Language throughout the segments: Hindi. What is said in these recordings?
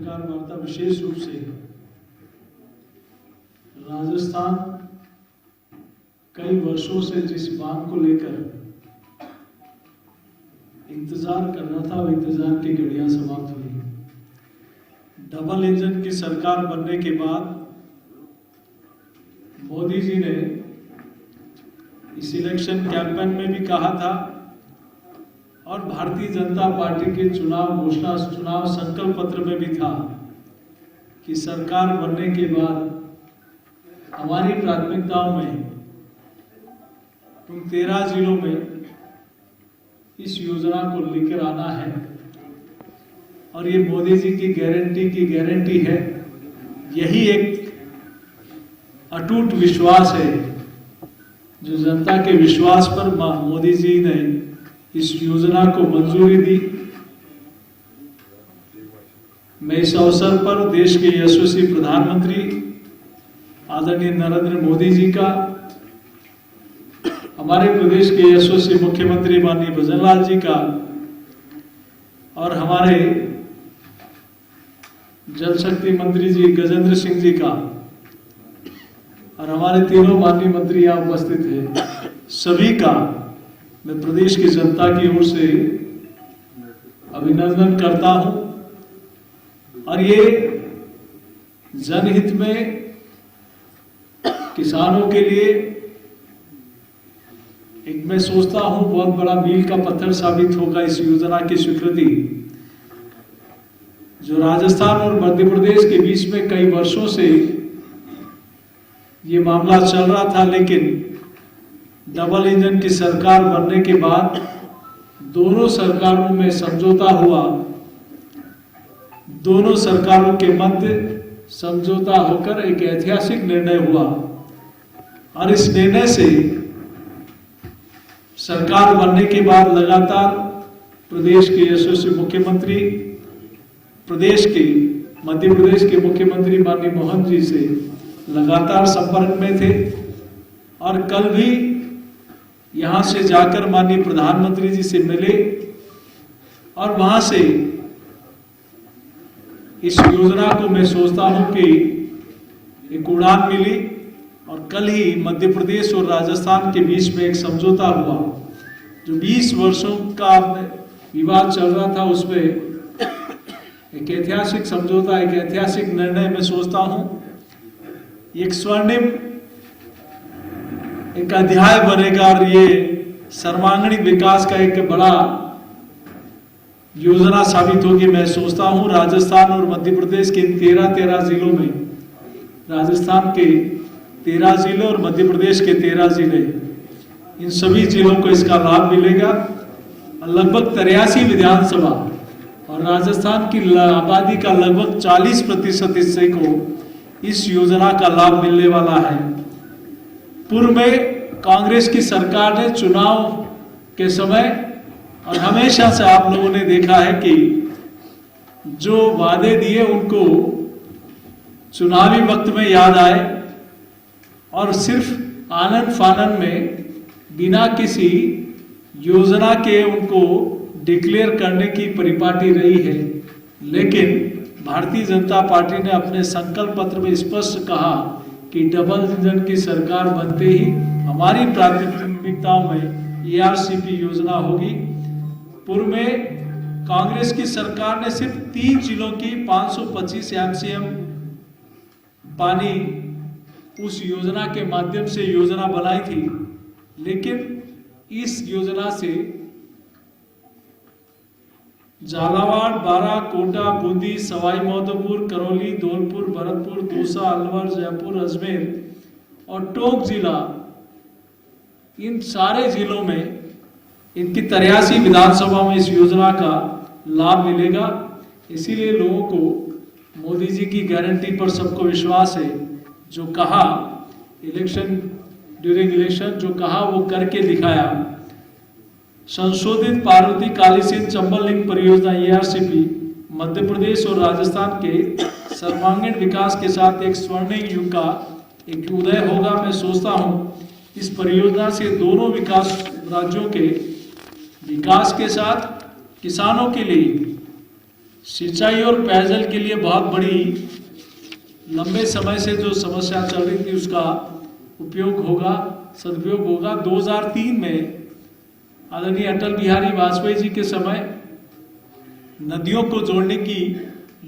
पत्रकार वार्ता विशेष रूप से राजस्थान कई वर्षों से जिस मांग को लेकर इंतजार कर रहा था, वो इंतजार की घड़ियां समाप्त हुई। डबल इंजन की सरकार बनने के बाद मोदी जी ने इस इलेक्शन कैंपेन में भी कहा था और भारतीय जनता पार्टी के चुनाव संकल्प पत्र में भी था कि सरकार बनने के बाद हमारी प्राथमिकताओं में उन 13 जिलों में इस योजना को लेकर आना है। और ये मोदी जी की गारंटी है। यही एक अटूट विश्वास है जो जनता के विश्वास पर मोदी जी ने इस योजना को मंजूरी दी। मैं इस अवसर पर देश के यशस्वी प्रधानमंत्री आदरणीय नरेंद्र मोदी जी का, हमारे प्रदेश के यशस्वी मुख्यमंत्री माननीय भजनलाल जी का और हमारे जल शक्ति मंत्री जी गजेंद्र सिंह जी का और हमारे तीनों माननीय मंत्री यहाँ उपस्थित हैं, सभी का मैं प्रदेश की जनता की ओर से अभिनंदन करता हूं। और ये जनहित में किसानों के लिए एक मैं सोचता हूं बहुत बड़ा मील का पत्थर साबित होगा इस योजना की स्वीकृति। जो राजस्थान और मध्य प्रदेश के बीच में कई वर्षों से ये मामला चल रहा था, लेकिन डबल इंजन की सरकार बनने के बाद दोनों सरकारों में समझौता हुआ, दोनों सरकारों के मध्य समझौता होकर एक ऐतिहासिक निर्णय हुआ। और इस निर्णय से सरकार बनने के बाद लगातार प्रदेश के यशस्वी मुख्यमंत्री, प्रदेश के मध्य प्रदेश के मुख्यमंत्री माननीय मोहन जी से लगातार संपर्क में थे। और कल भी यहां से जाकर माननीय प्रधानमंत्री जी से मिले और वहां से इस योजना को मैं सोचता हूं कि एक उड़ान मिली। और कल ही मध्य प्रदेश और राजस्थान के बीच में एक समझौता हुआ। जो 20 वर्षों का विवाद चल रहा था, उसमें एक ऐतिहासिक समझौता, एक ऐतिहासिक निर्णय मैं सोचता हूं एक स्वर्णिम एक अध्याय बनेगा। और ये सर्वांगीण विकास का एक बड़ा योजना साबित होगी। मैं सोचता हूं राजस्थान और मध्य प्रदेश के 13 जिलों में, राजस्थान के 13 जिले और मध्य प्रदेश के 13 जिले, इन सभी जिलों को इसका लाभ मिलेगा। लगभग 83 विधानसभा और राजस्थान की आबादी का लगभग 40% हिस्से को इस योजना का लाभ मिलने वाला है। पूर्व में कांग्रेस की सरकार ने चुनाव के समय और हमेशा से आप लोगों ने देखा है कि जो वादे दिए उनको चुनावी वक्त में याद आए और सिर्फ आनन फानन में बिना किसी योजना के उनको डिक्लेयर करने की परिपाटी रही है। लेकिन भारतीय जनता पार्टी ने अपने संकल्प पत्र में स्पष्ट कहा कि डबल इंजन की सरकार बनते ही हमारी प्राथमिकताओं में ARCP योजना होगी। पूर्व में कांग्रेस की सरकार ने सिर्फ 3 जिलों की 525 MCM पानी उस योजना के माध्यम से योजना बनाई थी। लेकिन इस योजना से झालावाड़, बारां, कोटा, बूंदी, सवाई माधोपुर, करौली, धौलपुर, भरतपुर, दौसा, अलवर, जयपुर, अजमेर और टोंक जिला, इन सारे जिलों में इनकी 83 विधानसभा में इस योजना का लाभ मिलेगा। इसीलिए लोगों को मोदी जी की गारंटी पर सबको विश्वास है। जो कहा ड्यूरिंग इलेक्शन जो कहा वो करके दिखाया। संशोधित पार्वती कालीसिंध चंबल लिंक परियोजना ARCP मध्य प्रदेश और राजस्थान के सर्वांगीण विकास के साथ एक स्वर्णिम युग का एक उदय होगा। मैं सोचता हूं इस परियोजना से दोनों विकास राज्यों के विकास के साथ किसानों के लिए सिंचाई और पेयजल के लिए बहुत बड़ी लंबे समय से जो समस्या चल रही थी उसका उपयोग होगा, सदुपयोग होगा। 2003 में आदरणीय अटल बिहारी वाजपेयी जी के समय नदियों को जोड़ने की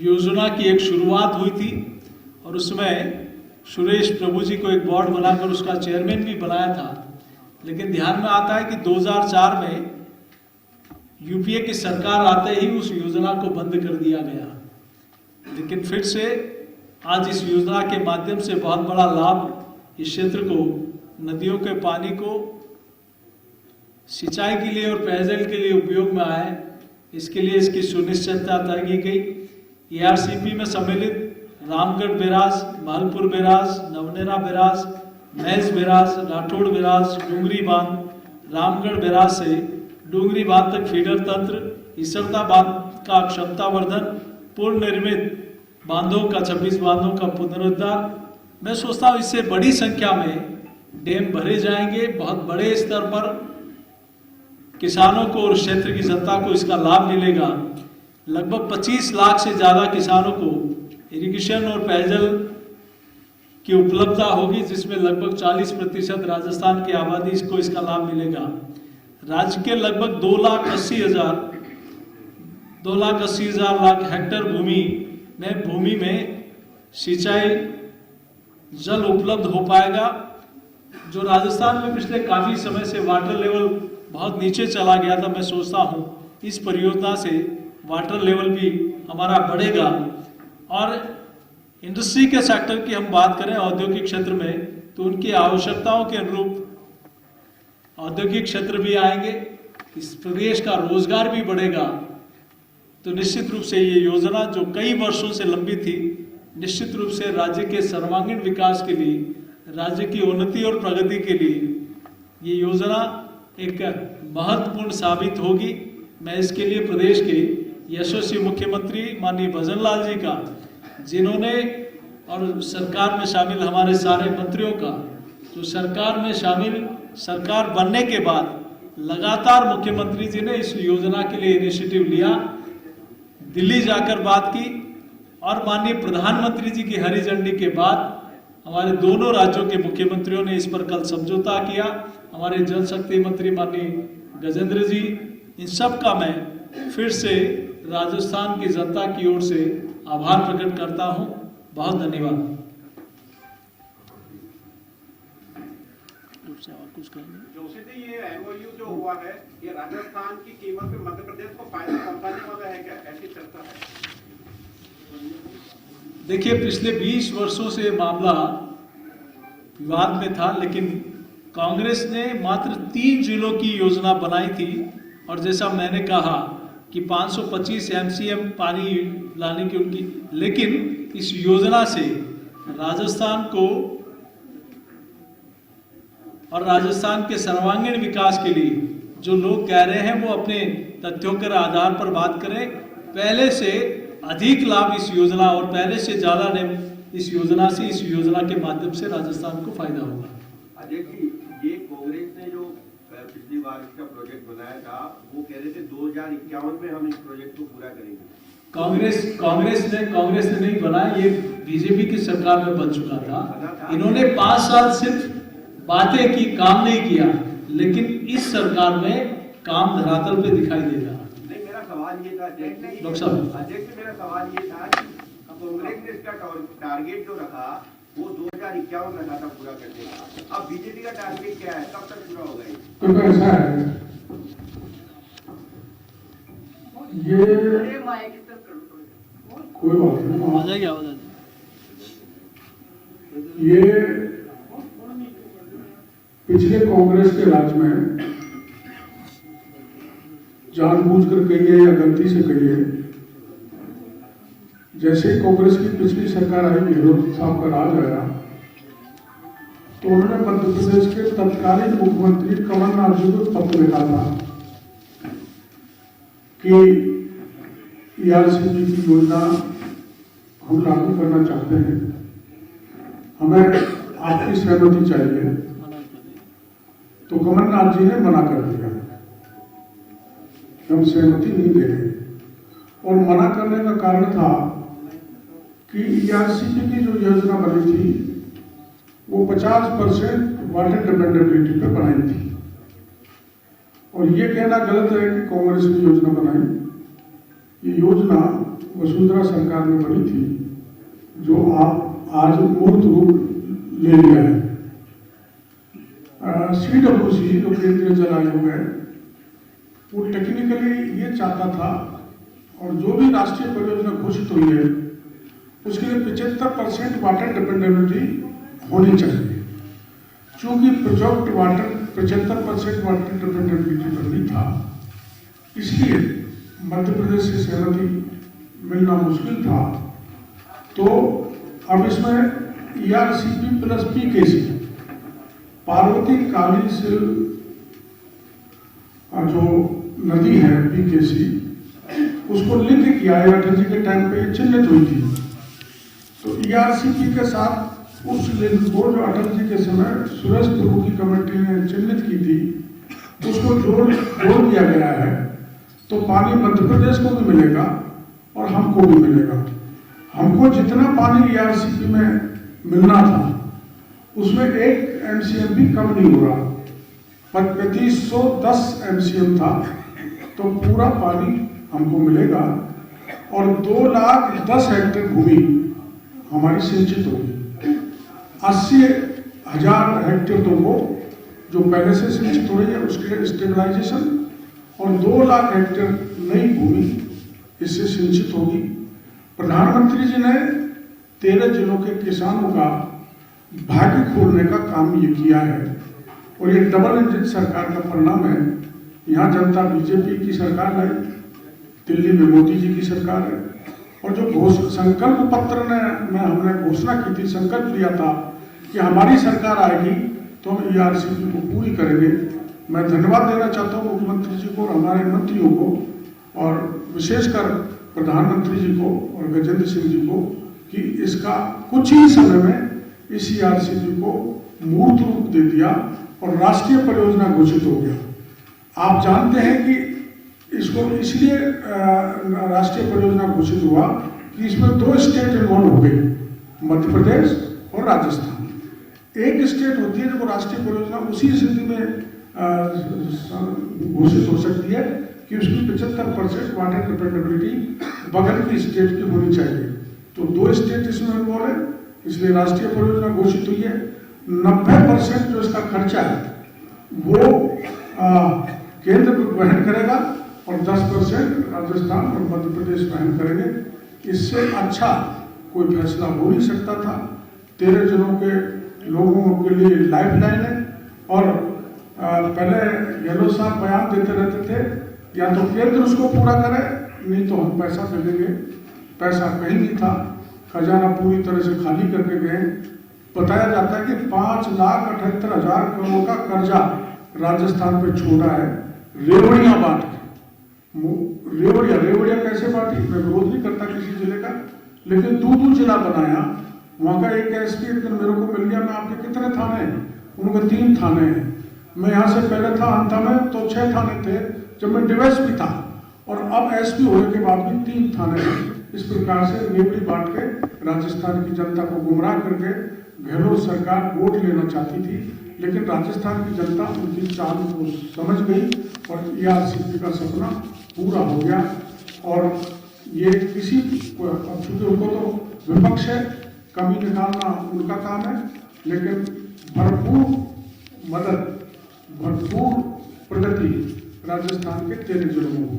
योजना की एक शुरुआत हुई थी और उसमें सुरेश प्रभु जी को एक बोर्ड बनाकर उसका चेयरमैन भी बनाया था। लेकिन ध्यान में आता है कि 2004 में यूपीए की सरकार आते ही उस योजना को बंद कर दिया गया। लेकिन फिर से आज इस योजना के माध्यम से बहुत बड़ा लाभ इस क्षेत्र को, नदियों के पानी को सिंचाई के लिए और पेयजल के लिए उपयोग में आए, इसके लिए इसकी सुनिश्चितता तय की गई। एआरसीपी में सम्मिलित Ramgarh barrage, Malpur barrage, Navnera barrage, Mais barrage, Rathore barrage, Dungri बांध, रामगढ़ बैराज से डूंगरी बांध तक फीडर तंत्र, इसरता बांध का क्षमता वर्धन, पूर्ण निर्मित बांधों का 26 बांधों का पुनरुद्धार। मैं सोचता हूँ इससे बड़ी संख्या में डैम भरे जाएंगे, बहुत बड़े स्तर पर किसानों को और क्षेत्र की जनता को इसका लाभ मिलेगा। लगभग 25 लाख से ज़्यादा किसानों को इरिगेशन और पेयजल की उपलब्धता होगी, जिसमें लगभग 40% राजस्थान की आबादी को इसका लाभ मिलेगा। राज्य के लगभग 2,80,000 लाख हेक्टेयर भूमि में सिंचाई जल उपलब्ध हो पाएगा। जो राजस्थान में पिछले काफ़ी समय से वाटर लेवल बहुत नीचे चला गया था, मैं सोचता हूँ इस परियोजना से वाटर लेवल भी हमारा बढ़ेगा। और इंडस्ट्री के सेक्टर की हम बात करें औद्योगिक क्षेत्र में, तो उनकी आवश्यकताओं के अनुरूप औद्योगिक क्षेत्र भी आएंगे, इस प्रदेश का रोजगार भी बढ़ेगा। तो निश्चित रूप से ये योजना जो कई वर्षों से लंबी थी, निश्चित रूप से राज्य के सर्वांगीण विकास के लिए, राज्य की उन्नति और प्रगति के लिए ये योजना एक महत्वपूर्ण साबित होगी। मैं इसके लिए प्रदेश के यशस्वी मुख्यमंत्री माननीय भजन लाल जी का, जिन्होंने और सरकार में शामिल हमारे सारे मंत्रियों का, जो सरकार में शामिल, सरकार बनने के बाद लगातार मुख्यमंत्री जी ने इस योजना के लिए इनिशिएटिव लिया, दिल्ली जाकर बात की और माननीय प्रधानमंत्री जी की हरी झंडी के बाद हमारे दोनों राज्यों के मुख्यमंत्रियों ने इस पर कल समझौता किया। हमारे जल शक्ति मंत्री माननीय गजेंद्र जी, इन सब का मैं फिर से राजस्थान की जनता की ओर से आभार प्रकट करता हूं। बहुत धन्यवाद। कुछ कहेंगे? जोशी जी, ये एमओयू जो हुआ है, ये राजस्थान की कीमत में मध्य प्रदेश को फायदा पहुंचाने वाला है क्या? ऐसी चर्चा है। देखिए, पिछले 20 वर्षों से मामला विवाद में था, लेकिन कांग्रेस ने मात्र 3 जिलों की योजना बनाई थी और जैसा मैंने कहा कि 525 एमसीएम पानी लाने की उनकी, लेकिन इस योजना से राजस्थान को और राजस्थान के सर्वांगीण विकास के लिए जो लोग कह रहे हैं वो अपने तथ्यों के आधार पर बात करें। पहले से अधिक लाभ इस योजना और पहले से ज़्यादा इस योजना से, इस योजना के माध्यम से राजस्थान को फायदा होगा। अजय जी, ये कांग्रेस ने जो पिछली बार इसका प्रोजेक्ट बनाया था, वो कह रहे थे 2051 में हम इस प्रोजेक्ट को पूरा करेंगे। कांग्रेस ने नहीं बनाया, ये बीजेपी की सरकार में बन चुका था। इन्होंने 5 साल सिर्फ बातें की, काम नहीं किया, लेकिन इस सरकार में काम धरातल पे दिखाई देगा। नहीं, मेरा सवाल ये था डॉक्टर साहब, अध्यक्ष, मेरा सवाल ये था कि कांग्रेस ने इसका टारगेट जो रखा वो 2051 रखा था पूरा करने का। अब बीजेपी का टारगेट क्या है, कब तक पूरा होगा? तो ऐसा है, ये कोई बात नहीं, आ जाएगी आवाज। ये पिछले कांग्रेस के राज में जानबूझकर कहिए या गलती से कहिए, जैसे ही कांग्रेस की पिछली सरकार आई, नेहरू साहब का राज आया, तो उन्होंने मध्य प्रदेश के तत्कालीन मुख्यमंत्री कमलनाथ जी को पत्र लिखा था कि ईआरसीपी की योजना हम लागू करना चाहते हैं, हमें आपकी सहमति चाहिए। तो कमलनाथ जी ने मना कर दिया, हम सहमति नहीं दे रहे। और मना करने का कारण था कि ईआरसीपी की जो योजना बनी थी वो 50% वाटर डिपेंडेबिलिटी पे बनाई थी। और ये कहना गलत है कि कांग्रेस ने योजना बनाई। ये योजना वसुंधरा सरकार में बनी थी, जो आप आज मूर्त रूप ले लिया है। CWC जो केंद्रीय जल आयोग है, वो टेक्निकली ये चाहता था, और जो भी राष्ट्रीय परियोजना घोषित हुई है उसके लिए 75% वाटर डिपेंडेबिलिटी होनी चाहिए। चूंकि प्रोजेक्ट वाटर 75% वाटर डिपेंडेबिलिटी पर नहीं था, इसलिए मध्य प्रदेश से सहमति मिलना मुश्किल था। तो अब इसमें ERCP प्लस PKC, पार्वती काली सिल जो नदी है PKC, उसको लिंक किया है। अटल जी के टाइम पे चिन्हित हुई थी, तो ERCP के साथ उस लिंक को जो अटल जी के समय सुरेश प्रभु की कमेटी ने चिन्हित की थी, उसको जोड़ दिया गया है। तो पानी मध्य प्रदेश को भी मिलेगा और हमको भी मिलेगा। हमको जितना पानी ERCP में मिलना था उसमें 1 MCM भी कम नहीं हो रहा। 3510 MCM था, तो पूरा पानी हमको मिलेगा और 2,10,000 हेक्टेयर भूमि हमारी सिंचित होगी। 80,000 हेक्टेयर तो वो जो पहले से सिंचित हो रही है उसके लिए स्टेबलाइजेशन, और 2,00,000 हेक्टेयर नई भूमि इससे सिंचित होगी। प्रधानमंत्री जी ने 13 जिलों के किसानों का भाग्य खोलने का काम ये किया है, और ये डबल इंजन सरकार का परिणाम है। यहाँ जनता बीजेपी की सरकार लाई, दिल्ली में मोदी जी की सरकार है, और जो संकल्प पत्र में हमने घोषणा की थी, संकल्प लिया था कि हमारी सरकार आएगी तो हम ERCP को पूरी करेंगे। मैं धन्यवाद देना चाहता हूँ मुख्यमंत्री जी को और हमारे मंत्रियों को, और विशेषकर प्रधानमंत्री जी को और गजेंद्र सिंह जी को, कि इसका कुछ ही समय में इस ERCP को मूर्त रूप दे दिया और राष्ट्रीय परियोजना घोषित हो गया। आप जानते हैं कि इसको इसलिए राष्ट्रीय परियोजना घोषित हुआ कि इसमें 2 स्टेट इन्वॉल्व हो गई, मध्य प्रदेश और राजस्थान। एक स्टेट होती है जो राष्ट्रीय परियोजना उसी स्थिति में घोषित हो सकती है कि उसकी 75% वाटर डिपेंडेबिलिटी बगल की स्टेट की होनी चाहिए। तो 2 स्टेट इसमें इन्वॉल्व है, इसलिए राष्ट्रीय परियोजना घोषित हुई है। 90% जो इसका खर्चा है वो केंद्र वहन करेगा और 10% राजस्थान और मध्य प्रदेश वहन करेंगे। इससे अच्छा कोई फैसला हो नहीं सकता था। 13 जिलों के लोगों के लिए लाइफ लाइन है। और पहले गहलोत साहब बयान देते रहते थे, या तो केंद्र उसको पूरा करे, नहीं तो हम पैसा दे देंगे। पैसा कहीं नहीं था, खजाना पूरी तरह से खाली करके गए। बताया जाता है कि 5,78,000 करोड़ का कर्जा राजस्थान पे छोड़ा है, रेवड़ियां बांट के। रेवड़िया कैसे बांटी? मैं विरोध नहीं करता किसी जिले का, लेकिन दूध जिला बनाया। वहां का एक SP एक दिन मेरे को मिल गया, मैं आपके कितने थाने हैं? उनके 3 थाने हैं। मैं यहाँ से पहले था अंता में तो 6 थाने थे जब मैं DSP था, और अब SP होने के बाद भी 3 थाने हैं। इस प्रकार से रेवड़ी बांट के राजस्थान की जनता को गुमराह करके गहलोत सरकार वोट लेना चाहती थी, लेकिन राजस्थान की जनता उनकी चाल को समझ गई और ERCP का सपना पूरा हो गया। और ये किसी चूंकि उनको तो विपक्ष है, कमी निकालना उनका काम है, लेकिन भरपूर मदद, भरपूर प्रगति राजस्थान के 13 जिलों में हो।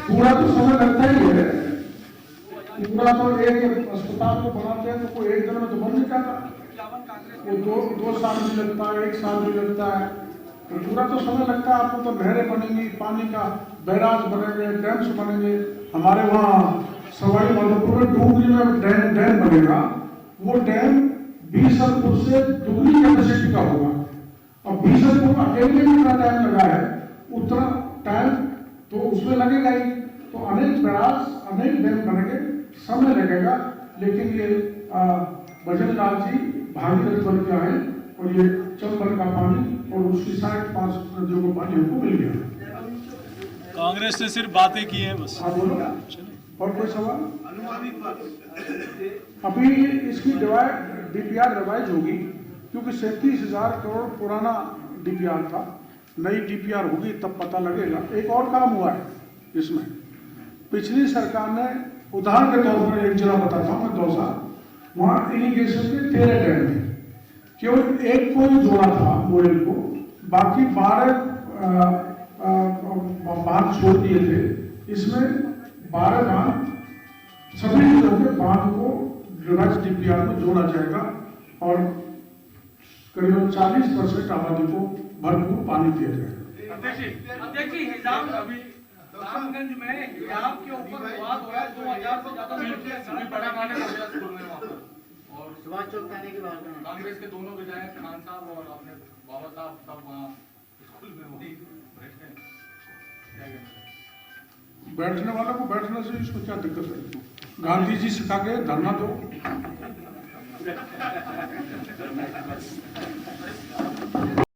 पूरा तो समय लगता ही है। पूरा तो एक अस्पताल को बनाते हैं तो कोई एक दिन में तो बन नहीं जाता, वो 2 साल भी लगता है, 1 साल भी लगता है। तो पूरा तो समय लगता है। आपको तो नहरें बनेंगी, पानी का बैराज बनेंगे, डैम्स बनेंगे। हमारे वहाँ सवाई माधोपुर में डूंगरी में डैम बनेगा। वो डैम बीसलपुर से दुगनी कैपेसिटी का होगा। अब बीसलपुर अकेले में इतना टाइम लगा है, उतना टाइम तो उसमें लगेगा ही। तो अनेक प्रयास, अनेक डैम बनेंगे, समय लगेगा। लेकिन ये भजन लाल जी भागीरथ बन के आए और ये चंबल का पानी और उसकी 5 नदियों का पानी हमको मिल गया। कांग्रेस ने सिर्फ बातें की हैं बस। हाँ बोलो, और कोई सवाल? अनुमानित बात अभी इसकी डीपीआर रिवाइज होगी, क्योंकि 37,000 करोड़ पुराना डीपीआर था, नई डीपीआर होगी तब पता लगेगा। एक और काम हुआ है इसमें, पिछली सरकार ने, उदाहरण के तौर पर एक जिला बताता हूँ मैं, दौसा, वहाँ इरिगेशन के 13 डैम थे, केवल एक को ही जोड़ा था मोरेल को, बाकी 12 बांध छोड़ दिए थे। इसमें 12 बांध, सभी जिलों के बांध को रिवाइज डीपीआर में जोड़ा जाएगा और करीबन 40% आबादी को भरपूर पानी दिया जाएगा। अध्यक्ष जी, हिजाब अभी रामगंज में हिजाब के ऊपर विवाद हो रहा है, 2000 से ज्यादा बड़ा कांड हो गया स्कूल में वहाँ पर, और सुभाष चौक थाने की बात है, कांग्रेस के दोनों विधायक खान साहब और अपने बाबा साहब सब वहाँ स्कूल में बैठे, क्या कहना? बैठने वालों को बैठने से इसको क्या दिक्कत है? गांधी जी सिखा के धरना दो।